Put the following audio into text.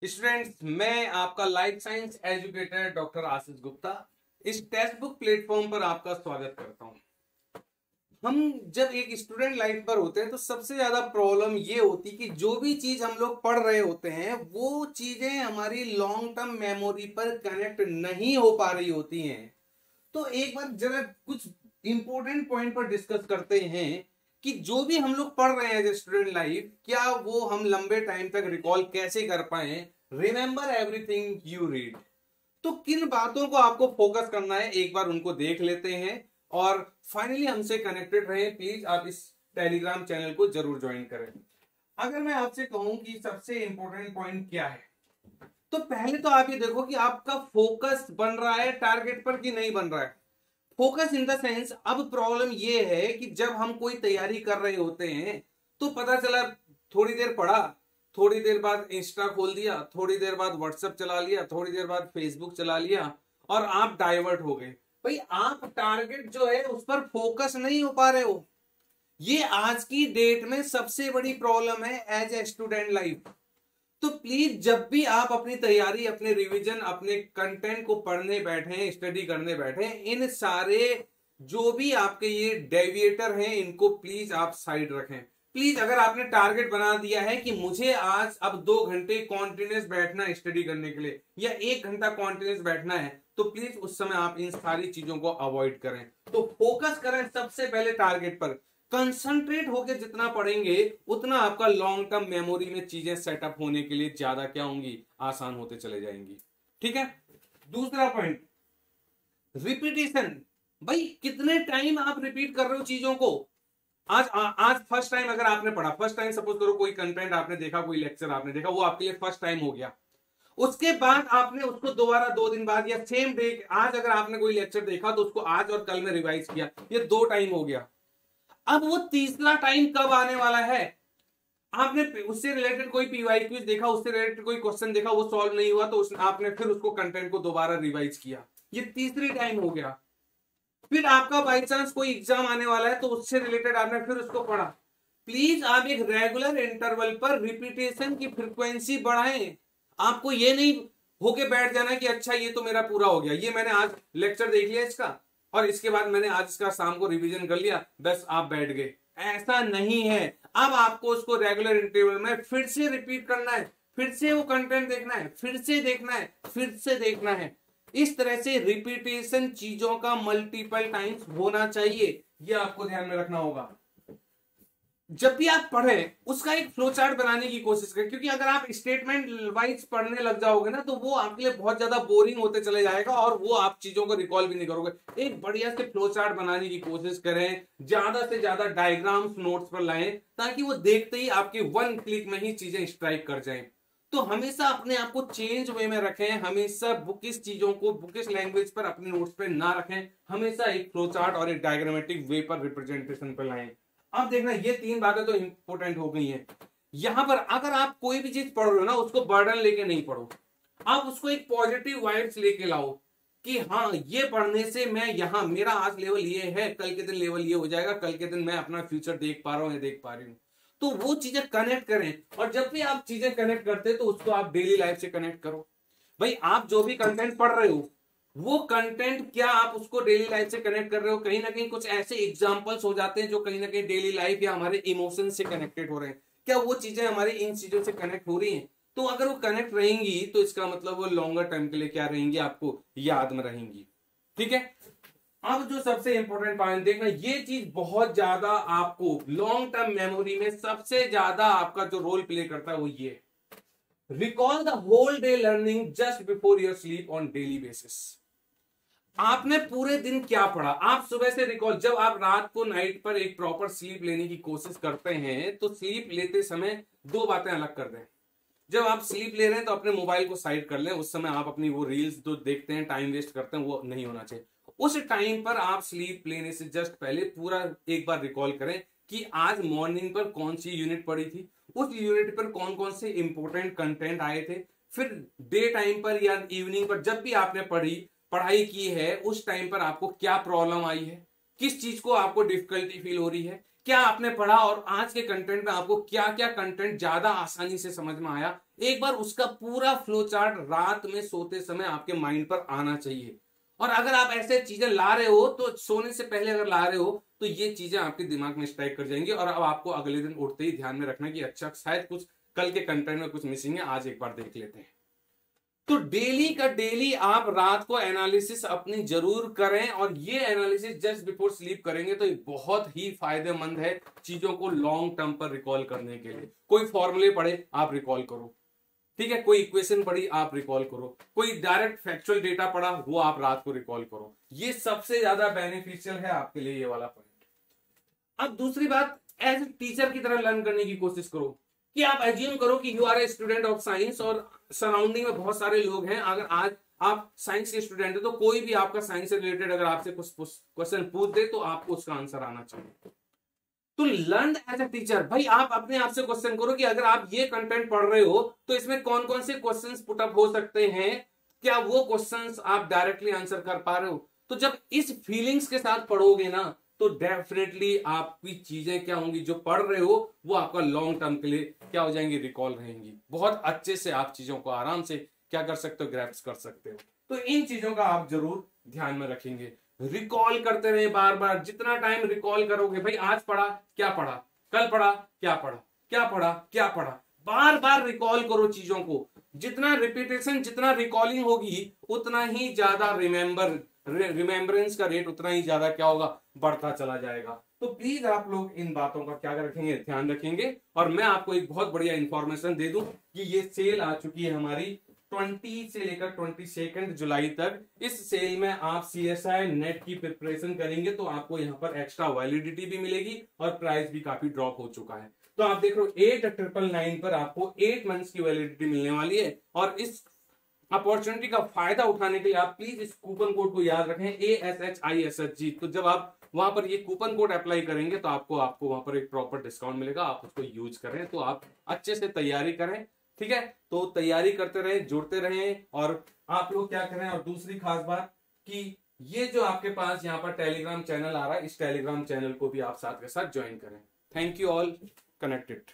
Students, मैं आपका life science educator doctor Ashish Gupta इस टेक्स्ट बुक प्लेटफॉर्म पर आपका स्वागत करता हूं। हम जब एक स्टूडेंट लाइफ पर होते हैं तो सबसे ज्यादा प्रॉब्लम ये होती कि जो भी चीज हम लोग पढ़ रहे होते हैं वो चीजें हमारी लॉन्ग टर्म मेमोरी पर कनेक्ट नहीं हो पा रही होती हैं। तो एक बार जरा कुछ इंपॉर्टेंट पॉइंट पर डिस्कस करते हैं कि जो भी हम लोग पढ़ रहे हैं एज स्टूडेंट लाइफ, क्या वो हम लंबे टाइम तक रिकॉल कैसे कर पाए। Remember everything you read. तो किन बातों को आपको फोकस करना है, एक बार उनको देख लेते हैं और फाइनली हमसे कनेक्टेड रहें। प्लीज आप इस टेलीग्राम चैनल को जरूर ज्वाइन करें। अगर मैं आपसे कहूं कि सबसे इंपॉर्टेंट पॉइंट क्या है, तो पहले तो आप ये देखो कि आपका फोकस बन रहा है टारगेट पर कि नहीं बन रहा है। फोकस इन द सेंस, अब प्रॉब्लम ये है कि जब हम कोई तैयारी कर रहे होते हैं तो पता चला थोड़ी देर पढ़ा, थोड़ी देर बाद इंस्टा खोल दिया, थोड़ी देर बाद व्हाट्सएप चला लिया, थोड़ी देर बाद फेसबुक चला लिया और आप डाइवर्ट हो गए। भाई, आप टारगेट जो है उस पर फोकस नहीं हो पा रहे हो। ये आज की डेट में सबसे बड़ी प्रॉब्लम है एज ए स्टूडेंट लाइफ। तो प्लीज जब भी आप अपनी तैयारी, अपने रिवीजन, अपने कंटेंट को पढ़ने बैठे, स्टडी करने बैठे, इन सारे जो भी आपके ये डेविएटर हैं इनको प्लीज आप साइड रखें। प्लीज, अगर आपने टारगेट बना दिया है कि मुझे आज अब 2 घंटे कॉन्टिन्यूस बैठना है स्टडी करने के लिए या 1 घंटा कॉन्टिन्यूस बैठना है, तो प्लीज उस समय आप इन सारी चीजों को अवॉइड करें। तो फोकस करें सबसे पहले टारगेट पर। कंसंट्रेट होकर जितना पढ़ेंगे उतना आपका लॉन्ग टर्म मेमोरी में चीजें सेटअप होने के लिए ज्यादा क्या होंगी, आसान होते चले जाएंगी। ठीक है। दूसरा पॉइंट, रिपीटिशन। भाई, कितने टाइम आप रिपीट कर रहे हो चीजों को। आज फर्स्ट टाइम अगर आपने पढ़ा, फर्स्ट टाइम सपोज करो कोई कंटेंट आपने देखा, कोई लेक्चर आपने देखा, वो आपके लिए फर्स्ट टाइम हो गया। उसके बाद आपने उसको दोबारा 2 दिन बाद या सेम डे, आज अगर आपने कोई लेक्चर देखा तो उसको आज और कल में रिवाइज किया, ये 2 टाइम हो गया। अब वो तीसरा टाइम कब आने वाला है। आपने उससे रिलेटेड कोई पीवाई क्विज देखा, उससे रिलेटेड कोई क्वेश्चन देखा, वो सॉल्व नहीं हुआ तो आपने फिर उसको कंटेंट को दोबारा रिवाइज किया, ये तीसरी टाइम हो गया। फिर आपका बाई चांस कोई एग्जाम आने वाला है तो उससे रिलेटेड आपने फिर उसको पढ़ा। प्लीज आप एक रेगुलर इंटरवल पर रिपीटेशन की फ्रीक्वेंसी बढ़ाएं। आपको ये नहीं होके बैठ जाना कि अच्छा ये तो मेरा पूरा हो गया, ये मैंने आज लेक्चर देख लिया इसका और इसके बाद मैंने आज इसका शाम को रिवीजन कर लिया, बस आप बैठ गए। ऐसा नहीं है। अब आपको उसको रेगुलर इंटरवल में फिर से रिपीट करना है, फिर से वो कंटेंट देखना है, फिर से देखना है, फिर से देखना है। इस तरह से रिपीटेशन चीजों का मल्टीपल टाइम्स होना चाहिए, ये आपको ध्यान में रखना होगा। जब भी आप पढ़ें उसका एक फ्लो चार्ट बनाने की कोशिश करें, क्योंकि अगर आप स्टेटमेंट वाइज पढ़ने लग जाओगे ना तो वो आपके लिए बहुत ज्यादा बोरिंग होते चले जाएगा और वो आप चीजों को रिकॉल भी नहीं करोगे। एक बढ़िया से फ्लो चार्ट बनाने की कोशिश करें, ज्यादा से ज्यादा डायग्राम्स नोट्स पर लाएं ताकि वो देखते ही आपके 1 क्लिक में ही चीजें स्ट्राइक कर जाएं। तो हमेशा अपने आप को चेंज वे में रखें, हमेशा बुकिश चीजों को बुकिश लैंग्वेज पर अपने नोट्स पे ना रखें, हमेशा एक फ्लो चार्ट और एक डायग्रामेटिक वे पर रिप्रेजेंटेशन पर लाएं। अब देखना, ये 3 बातें तो इंपॉर्टेंट हो गई हैं। यहां पर अगर आप कोई भी चीज पढ़ रहे हो ना, उसको बर्डन लेके नहीं पढ़ो, आप उसको एक पॉजिटिव वाइब्स लेके लाओ कि हाँ, ये पढ़ने से मैं यहां, मेरा आज लेवल ये है, कल के दिन लेवल ये हो जाएगा, कल के दिन मैं अपना फ्यूचर देख पा रहा हूं या देख पा रही हूं। तो वो चीजें कनेक्ट करें और जब भी आप चीजें कनेक्ट करते हैं तो उसको आप डेली लाइफ से कनेक्ट करो। भाई, आप जो भी कंटेंट पढ़ रहे हो वो कंटेंट क्या आप उसको डेली लाइफ से कनेक्ट कर रहे हो। कहीं ना कहीं कुछ ऐसे एग्जांपल्स हो जाते हैं जो कहीं ना कहीं डेली लाइफ या हमारे इमोशन से कनेक्टेड हो रहे हैं, क्या वो चीजें हमारी इन चीजों से कनेक्ट हो रही हैं। तो अगर वो कनेक्ट रहेंगी तो इसका मतलब वो लॉन्गर टाइम के लिए क्या रहेंगी, आपको याद में रहेंगी। ठीक है। अब जो सबसे इंपॉर्टेंट पॉइंट देखना, ये चीज बहुत ज्यादा आपको लॉन्ग टर्म मेमोरी में सबसे ज्यादा आपका जो रोल प्ले करता है वो ये, recall the whole day learning just before your sleep on daily basis. आपने पूरे दिन क्या पढ़ा, आप सुबह से रिकॉल, जब आप रात को नाइट पर एक प्रॉपर स्लीप लेने की कोशिश करते हैं तो स्लीप लेते समय 2 बातें अलग कर दें। जब आप स्लीप ले रहे हैं तो अपने मोबाइल को साइड कर लें, उस समय आप अपनी वो रील्स जो देखते हैं, टाइम वेस्ट करते हैं, वो नहीं होना चाहिए। उस टाइम पर आप स्लीप लेने से जस्ट पहले पूरा एक बार रिकॉल करें कि आज मॉर्निंग पर कौन सी यूनिट पढ़ी थी, उस यूनिट पर कौन कौन से इंपॉर्टेंट कंटेंट आए थे, फिर डे टाइम पर या इवनिंग पर जब भी आपने पढ़ाई की है उस टाइम पर आपको क्या प्रॉब्लम आई है, किस चीज को आपको डिफिकल्टी फील हो रही है, क्या आपने पढ़ा और आज के कंटेंट में आपको क्या क्या कंटेंट ज्यादा आसानी से समझ में आया, एक बार उसका पूरा फ्लो चार्ट रात में सोते समय आपके माइंड पर आना चाहिए। और अगर आप ऐसे चीजें ला रहे हो तो सोने से पहले अगर ला रहे हो तो ये चीजें आपके दिमाग में स्ट्राइक कर जाएंगी और अब आपको अगले दिन उठते ही ध्यान में रखना कि अच्छा शायद कुछ कल के कंटेंट में कुछ मिसिंग है, आज एक बार देख लेते हैं। तो डेली का डेली आप रात को एनालिसिस अपनी जरूर करें और ये एनालिसिस जस्ट बिफोर स्लीप करेंगे तो ये बहुत ही फायदेमंद है चीजों को लॉन्ग टर्म पर रिकॉल करने के लिए। कोई फॉर्मूले पढ़े आप रिकॉल करो, ठीक है, कोई इक्वेशन पढ़ी आप रिकॉल करो, कोई डायरेक्ट फैक्चुअल डेटा पढ़ा वो आप रात को रिकॉल करो। ये सबसे ज्यादा बेनिफिशियल है आपके लिए, ये वाला पॉइंट। अब दूसरी बात, एज ए टीचर की तरह लर्न करने की कोशिश करो कि आप एज्यूम करो कि you are a student of science और सराउंडिंग में बहुत सारे लोग हैं। अगर आज आप साइंस के स्टूडेंट है तो कोई भी आपका साइंस से रिलेटेड अगर आपसे कुछ क्वेश्चन पूछ दे तो आपको उसका आंसर आना चाहिए। तो लर्न एज अ टीचर, भाई आप अपने आप से क्वेश्चन करो कि अगर आप ये कंटेंट पढ़ रहे हो तो इसमें कौन कौन से क्वेश्चंस पुट अप हो सकते हैं, क्या वो क्वेश्चंस आप डायरेक्टली आंसर कर पा रहे हो। तो जब इस फीलिंग्स के साथ पढ़ोगे ना तो डेफिनेटली आपकी चीजें क्या होंगी, जो पढ़ रहे हो वो आपका लॉन्ग टर्म के लिए क्या हो जाएंगी, रिकॉल रहेंगी। बहुत अच्छे से आप चीजों को आराम से क्या कर सकते हो, ग्रैप्स कर सकते हो। तो इन चीजों का आप जरूर ध्यान में रखेंगे। रिकॉल करते रहे बार बार, जितना टाइम रिकॉल करोगे, भाई आज पढ़ा क्या पढ़ा, कल पढ़ा क्या पढ़ा, क्या पढ़ा क्या पढ़ा, बार बार रिकॉल करो चीजों को। जितना रिपीटेशन, जितना रिकॉलिंग होगी उतना ही ज्यादा रिमेम्बरेंस का रेट उतना ही ज्यादा क्या होगा, बढ़ता चला जाएगा। तो प्लीज आप लोग इन बातों का क्या रखेंगे, ध्यान रखेंगे। और मैं आपको एक बहुत बढ़िया इंफॉर्मेशन दे दूं कि ये सेल आ चुकी है हमारी 20 से लेकर 22 जुलाई तक। इस सेल में आप CSI नेट की प्रिपरेशन करेंगे तो आपको यहाँ पर एक्स्ट्रा वैलिडिटी भी मिलेगी और प्राइस भी काफी ड्रॉप हो चुका है। तो आप देख रहे हो 8,999 पर आपको 8 मंथ्स की वैलिडिटी मिलने वाली है। और इस अपॉर्चुनिटी का फायदा उठाने के लिए आप प्लीज इस कूपन कोड को याद रखें, ASHISHG। तो जब आप वहां पर ये कूपन कोड अप्लाई करेंगे तो आपको वहां पर एक प्रॉपर डिस्काउंट मिलेगा, आप उसको यूज करें। तो आप अच्छे से तैयारी करें, ठीक है। तो तैयारी करते रहें, जुड़ते रहें और आप लोग क्या करें। और दूसरी खास बात कि ये जो आपके पास यहाँ पर टेलीग्राम चैनल आ रहा है, इस टेलीग्राम चैनल को भी आप साथ के साथ ज्वाइन करें। Thank you all connected.